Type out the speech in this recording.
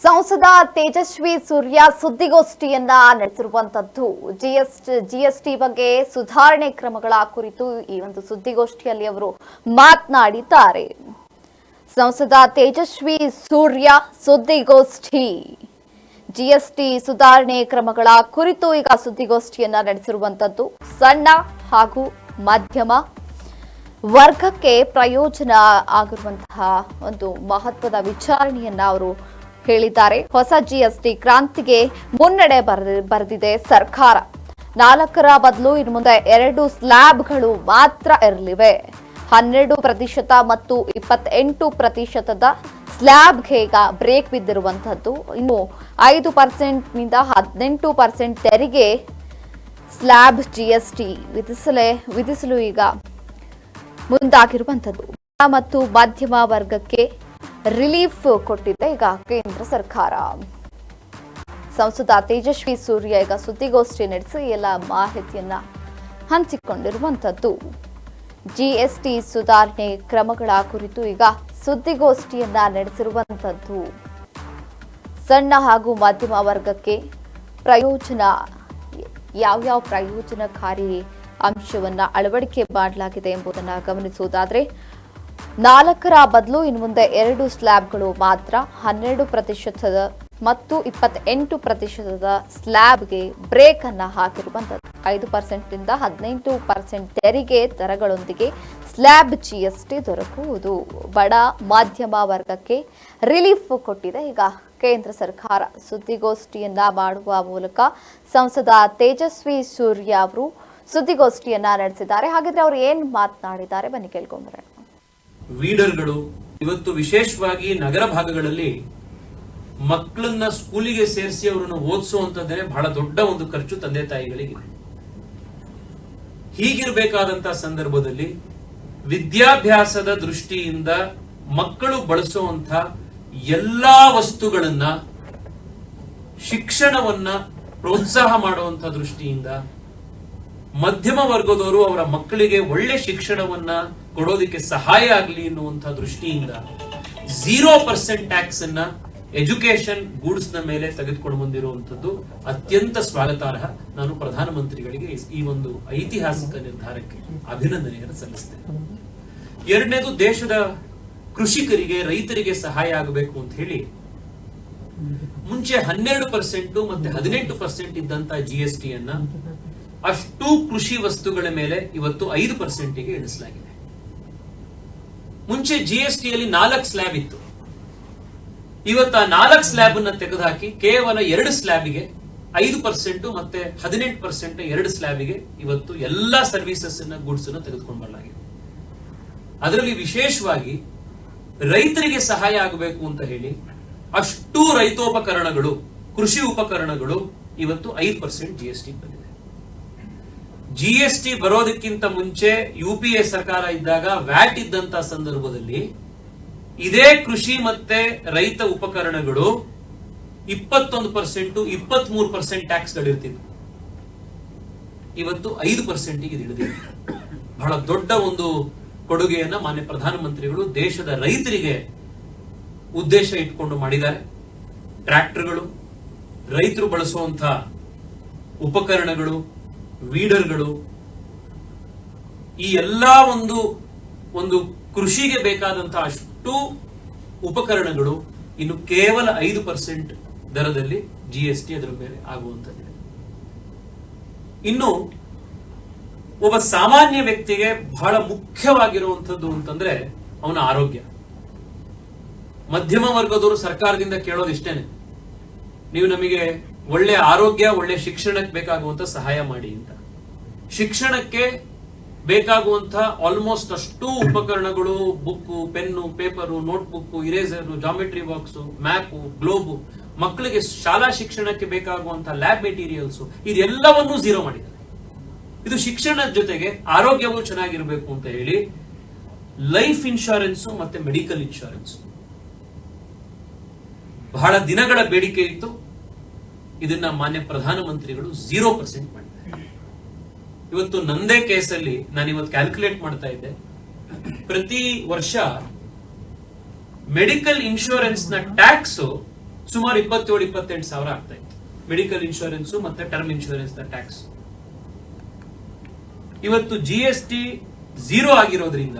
ಸಂಸದ ತೇಜಸ್ವಿ ಸೂರ್ಯ ಸುದ್ದಿಗೋಷ್ಠಿಯನ್ನ ನಡೆಸಿರುವಂತದ್ದು ಜಿಎಸ್ಟಿ ಬಗ್ಗೆ ಸುಧಾರಣೆ ಕ್ರಮಗಳ ಕುರಿತು ಈ ಒಂದು ಸುದ್ದಿಗೋಷ್ಠಿಯಲ್ಲಿ ಅವರು ಮಾತನಾಡಿದ್ದಾರೆ. ಸಂಸದ ತೇಜಸ್ವಿ ಸೂರ್ಯ ಸುದ್ದಿಗೋಷ್ಠಿ ಜಿಎಸ್ಟಿ ಸುಧಾರಣೆ ಕ್ರಮಗಳ ಕುರಿತು ಈಗ ಸುದ್ದಿಗೋಷ್ಠಿಯನ್ನ ನಡೆಸಿರುವಂತದ್ದು. ಸಣ್ಣ ಹಾಗೂ ಮಧ್ಯಮ ವರ್ಗಕ್ಕೆ ಪ್ರಯೋಜನ ಆಗಿರುವಂತಹ ಒಂದು ಮಹತ್ವದ ವಿಚಾರಣೆಯನ್ನ ಅವರು ಹೇಳಿದ್ದಾರೆ. ಹೊಸ ಜಿಎಸ್ಟಿ ಕ್ರಾಂತಿಗೆ ಮುನ್ನಡೆ ಬರೆದಿದೆ ಸರ್ಕಾರ. 4ರ ಬದಲು ಇನ್ನು ಮುಂದೆ 2 ಸ್ಲ್ಯಾಬ್ಗಳು ಮಾತ್ರ ಇರಲಿವೆ. 12% ಮತ್ತು 28% ಸ್ಲ್ಯಾಬ್ಗೆ ಈಗ ಬ್ರೇಕ್ ಬಿದ್ದಿರುವಂತದ್ದು. ಇನ್ನು 5% ನಿಂದ 18% ತೆರಿಗೆ ಸ್ಲ್ಯಾಬ್ ಜಿಎಸ್ಟಿ ವಿಧಿಸಲು ಈಗ ಮುಂದಾಗಿರುವಂತದ್ದು. ಮತ್ತು ಮಧ್ಯಮ ವರ್ಗಕ್ಕೆ ರಿಲೀಫ್ ಕೊಟ್ಟಿದೆ ಈಗ ಕೇಂದ್ರ ಸರ್ಕಾರ. ಸಂಸದ ತೇಜಸ್ವಿ ಸೂರ್ಯ ಈಗ ಸುದ್ದಿಗೋಷ್ಠಿ ನಡೆಸಿ ಎಲ್ಲ ಮಾಹಿತಿಯನ್ನ ಹಂಚಿಕೊಂಡಿರುವಂತದ್ದು. ಜಿಎಸ್ಟಿ ಸುಧಾರಣೆ ಕ್ರಮಗಳ ಕುರಿತು ಈಗ ಸುದ್ದಿಗೋಷ್ಠಿಯನ್ನ ನಡೆಸಿರುವಂತದ್ದು. ಸಣ್ಣ ಹಾಗೂ ಮಧ್ಯಮ ವರ್ಗಕ್ಕೆ ಪ್ರಯೋಜನ, ಯಾವ್ಯಾವ ಪ್ರಯೋಜನಕಾರಿ ಅಂಶವನ್ನ ಅಳವಡಿಕೆ ಮಾಡಲಾಗಿದೆ ಎಂಬುದನ್ನ ಗಮನಿಸುವುದಾದ್ರೆ 4ರ ಬದಲು ಇನ್ನು ಮುಂದೆ 2 ಸ್ಲ್ಯಾಬ್ಗಳು ಮಾತ್ರ. 12% ಮತ್ತು 28% ಸ್ಲ್ಯಾಬ್ಗೆ ಬ್ರೇಕ್ ಅನ್ನ ಹಾಕಿರುವಂತದ್ದು. 5% ನಿಂದ 18% ತೆರಿಗೆ ದರಗಳೊಂದಿಗೆ ಸ್ಲ್ಯಾಬ್ ಜಿಎಸ್ಟಿ ದೊರಕುವುದು. ಬಡ ಮಧ್ಯಮ ವರ್ಗಕ್ಕೆ ರಿಲೀಫ್ ಕೊಟ್ಟಿದೆ ಈಗ ಕೇಂದ್ರ ಸರ್ಕಾರ. ಸುದ್ದಿಗೋಷ್ಠಿಯನ್ನ ಮಾಡುವ ಮೂಲಕ ಸಂಸದ ತೇಜಸ್ವಿ ಸೂರ್ಯ ಅವರು ಸುದ್ದಿಗೋಷ್ಠಿಯನ್ನ ನಡೆಸಿದ್ದಾರೆ. ಹಾಗಿದ್ರೆ ಅವರು ಏನ್ ಮಾತನಾಡಿದ್ದಾರೆ ಬನ್ನಿ ಕೇಳ್ಕೊಂಡ್ರೆ. ವೀಡರ್ಗಳು ಇವತ್ತು ವಿಶೇಷವಾಗಿ ನಗರ ಭಾಗಗಳಲ್ಲಿ ಮಕ್ಕಳನ್ನ ಸ್ಕೂಲಿಗೆ ಸೇರಿಸಿ ಅವರನ್ನು ಓದಿಸುವಂತದ್ದೇ ಬಹಳ ದೊಡ್ಡ ಒಂದು ಖರ್ಚು ತಂದೆ ತಾಯಿಗಳಿಗೆ. ಹೀಗಿರಬೇಕಾದಂತಹ ಸಂದರ್ಭದಲ್ಲಿ ವಿದ್ಯಾಭ್ಯಾಸದ ದೃಷ್ಟಿಯಿಂದ ಮಕ್ಕಳು ಬಳಸುವಂತ ಎಲ್ಲಾ ವಸ್ತುಗಳನ್ನ, ಶಿಕ್ಷಣವನ್ನ ಪ್ರೋತ್ಸಾಹ ಮಾಡುವಂತ ದೃಷ್ಟಿಯಿಂದ ಮಧ್ಯಮ ವರ್ಗದವರು ಅವರ ಮಕ್ಕಳಿಗೆ ಒಳ್ಳೆ ಶಿಕ್ಷಣವನ್ನ ಕೊಡೋದಕ್ಕೆ ಸಹಾಯ ಆಗಲಿ ಎನ್ನುವಂತಹ ದೃಷ್ಟಿಯಿಂದ 0% ಟ್ಯಾಕ್ಸ್ ಅನ್ನ ಎಜುಕೇಶನ್ ಗೂಡ್ಸ್ ನ ಮೇಲೆ ತೆಗೆದುಕೊಂಡು ಬಂದಿರುವಂತದ್ದು ಅತ್ಯಂತ ಸ್ವಾಗತಾರ್ಹ. ನಾನು ಪ್ರಧಾನಮಂತ್ರಿಗಳಿಗೆ ಈ ಒಂದು ಐತಿಹಾಸಿಕ ನಿರ್ಧಾರಕ್ಕೆ ಅಭಿನಂದನೆಯನ್ನು ಸಲ್ಲಿಸ್ತೇನೆ. ಎರಡನೇದು, ದೇಶದ ಕೃಷಿಕರಿಗೆ, ರೈತರಿಗೆ ಸಹಾಯ ಆಗಬೇಕು ಅಂತ ಹೇಳಿ ಮುಂಚೆ 12% ಮತ್ತೆ 18% ಇದ್ದಂತ ಜಿಎಸ್ಟಿಯನ್ನ ಅಷ್ಟು ಕೃಷಿ ವಸ್ತುಗಳ ಮೇಲೆ ಇವತ್ತು 5%ಗೆ ಇಳಿಸಲಾಗಿದೆ. ಮುಂಚೆ ಜಿಎಸ್ಟಿಯಲ್ಲಿ 4 ಸ್ಲ್ಯಾಬ್ ಇತ್ತು. ಇವತ್ತು ಆ 4 ಸ್ಲ್ಯಾಬ್ ಅನ್ನ ತೆಗೆದುಹಾಕಿ ಕೇವಲ 2 ಸ್ಲ್ಯಾಬ್ಗೆ 5% ಮತ್ತೆ 18% 2 ಸ್ಲ್ಯಾಬ್ಗೆ ಇವತ್ತು ಎಲ್ಲಾ ಸರ್ವಿಸಸ್ ಗೂಡ್ಸ್ ಅನ್ನು ತೆಗೆದುಕೊಂಡು ಬರಲಾಗಿದೆ. ಅದರಲ್ಲಿ ವಿಶೇಷವಾಗಿ ರೈತರಿಗೆ ಸಹಾಯ ಆಗಬೇಕು ಅಂತ ಹೇಳಿ ಅಷ್ಟು ರೈತೋಪಕರಣಗಳು, ಕೃಷಿ ಉಪಕರಣಗಳು ಇವತ್ತು 5% ಜಿಎಸ್ಟಿ ಬಂದಿದೆ. ಜಿಎಸ್ಟಿ ಬರೋದಕ್ಕಿಂತ ಮುಂಚೆ ಯುಪಿಎ ಸರ್ಕಾರ ಇದ್ದಾಗ ವ್ಯಾಟ್ ಇದ್ದಂತ ಸಂದರ್ಭದಲ್ಲಿ ಇದೇ ಕೃಷಿ ಮತ್ತೆ ರೈತ ಉಪಕರಣಗಳು 21%, 23% ಟ್ಯಾಕ್ಸ್ ಗಳಿರ್ತಿದ್ವು. ಇವತ್ತು 5%ಗೆ ಇಳಿದಿದೆ. ಬಹಳ ದೊಡ್ಡ ಒಂದು ಕೊಡುಗೆಯನ್ನ ಮಾನ್ಯ ಪ್ರಧಾನಮಂತ್ರಿಗಳು ದೇಶದ ರೈತರಿಗೆ ಉದ್ದೇಶ ಇಟ್ಕೊಂಡು ಮಾಡಿದ್ದಾರೆ. ಟ್ರ್ಯಾಕ್ಟರ್ಗಳು, ರೈತರು ಬಳಸುವಂತ ಉಪಕರಣಗಳು, ವೀಡರ್ಗಳು, ಈ ಎಲ್ಲಾ ಒಂದು ಕೃಷಿಗೆ ಬೇಕಾದಂತಹ ಅಷ್ಟು ಉಪಕರಣಗಳು ಇನ್ನು ಕೇವಲ 5% ದರದಲ್ಲಿ ಜಿಎಸ್ಟಿ ಅದರ ಮೇಲೆ ಆಗುವಂತದ್ದಿದೆ. ಇನ್ನು ಒಬ್ಬ ಸಾಮಾನ್ಯ ವ್ಯಕ್ತಿಗೆ ಬಹಳ ಮುಖ್ಯವಾಗಿರುವಂತದ್ದು ಅಂತಂದ್ರೆ ಅವನ ಆರೋಗ್ಯ. ಮಧ್ಯಮ ವರ್ಗದವರು ಸರ್ಕಾರದಿಂದ ಕೇಳೋದು ಇಷ್ಟೇನೆ, ನೀವು ನಮಗೆ ಒಳ್ಳೆ ಆರೋಗ್ಯ, ಒಳ್ಳೆ ಶಿಕ್ಷಣಕ್ಕೆ ಬೇಕಾಗುವಂತ ಸಹಾಯ ಮಾಡಿ ಅಂತ. ಶಿಕ್ಷಣಕ್ಕೆ ಬೇಕಾಗುವಂತಹ ಆಲ್ಮೋಸ್ಟ್ ಅಷ್ಟು ಉಪಕರಣಗಳು, book, pen, paper, notebook, eraser, geometry box, map, globe, ಮಕ್ಕಳಿಗೆ ಶಾಲಾ ಶಿಕ್ಷಣಕ್ಕೆ ಬೇಕಾಗುವಂತಹ ಲ್ಯಾಬ್ ಮೆಟೀರಿಯಲ್ಸ್, ಇದೆಲ್ಲವನ್ನೂ 0 ಮಾಡಿದ್ದಾರೆ. ಇದು ಶಿಕ್ಷಣದ ಜೊತೆಗೆ ಆರೋಗ್ಯವೂ ಚೆನ್ನಾಗಿರ್ಬೇಕು ಅಂತ ಹೇಳಿ ಲೈಫ್ ಇನ್ಶೂರೆನ್ಸ್ ಮತ್ತೆ ಮೆಡಿಕಲ್ ಇನ್ಶೂರೆನ್ಸ್ ಬಹಳ ದಿನಗಳ ಬೇಡಿಕೆ ಇತ್ತು. ಇದನ್ನ ಮಾನ್ಯ ಪ್ರಧಾನಮಂತ್ರಿಗಳು 0% ಮಾಡಿದ್ದಾರೆ. ಇವತ್ತು ನಂದೇ ಕೇಸಲ್ಲಿ ನಾನು ಇವತ್ತು ಕ್ಯಾಲ್ಕುಲೇಟ್ ಮಾಡ್ತಾ ಇದ್ದೆ, ಪ್ರತಿ ವರ್ಷ ಮೆಡಿಕಲ್ ಇನ್ಶೂರೆನ್ಸ್ ನ ಟ್ಯಾಕ್ಸ್ ಸುಮಾರು 27-28 ಸಾವಿರ ಆಗ್ತಾ ಇತ್ತು ಮೆಡಿಕಲ್ ಇನ್ಶೂರೆನ್ಸ್ ಮತ್ತೆ ಟರ್ಮ್ ಇನ್ಶೂರೆನ್ಸ್ ಟ್ಯಾಕ್ಸ್. ಇವತ್ತು GST 0 ಆಗಿರೋದ್ರಿಂದ